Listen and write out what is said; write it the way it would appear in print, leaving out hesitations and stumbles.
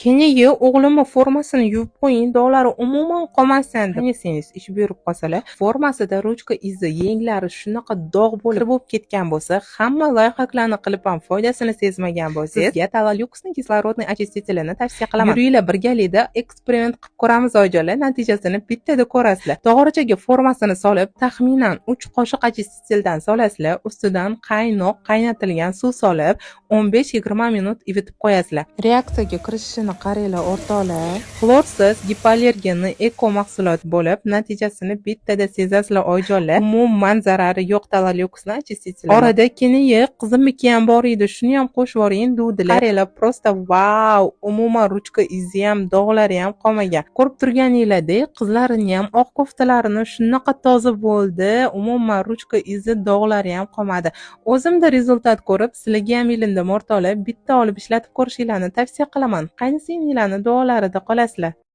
Keyin o'g'limni formasini yuvib qo'ying, dog'lari umuman qolmasin deb. Qaniysangiz ish buyurib qolsalar, formasida ruchka izi, yenglari shunaqa dog' bo'lib ketgan bo'lsa, hamma loyihalarni qilib ham foydasini sezmagan bo'lsangiz, sizga Talalux'ning kislorodniy очистителini tavsiya qilaman. Yuringlar birgalikda eksperiment qilib ko'ramiz oyijonlar, natijasini bittada ko'rasizlar. Tog'orachaga formasini solib, taxminan 3 qoshiq очистителdan solasizlar, ustidan qaynoq qaynatilgan suv solib, 15-20 minut ivitib qo'yasizlar. Reaksiyaga kirishini qaranglar o'rtoqlar. Xlorsiz gipoallergenli eko mahsulot bo'lib, natijasini bittada sezasizlar oyijonlar. Umuman zarari yo'q Talalux'ni очистителi. Orada keyin qizimniki ham bor edi, shuni ham qo'shib yuboring duvdilar. Qaranglar, prosta wow! Umuman ruchka izi ham, dog'lari ham qolmagan. Ko'rib turganingizdek, qizlarini ham oq koftalarini shunaqa toza bo'ldi. Umuman ruchka izi, dog'lari ham qolmadi. O'zimda rezultat ko'rib, sizlarga ham ilindim o'rtoqlar. Bitta olib ishlatib ko'rishinglarni tavsiya qilaman. Qaynisinglarni duolarida qolasizlar.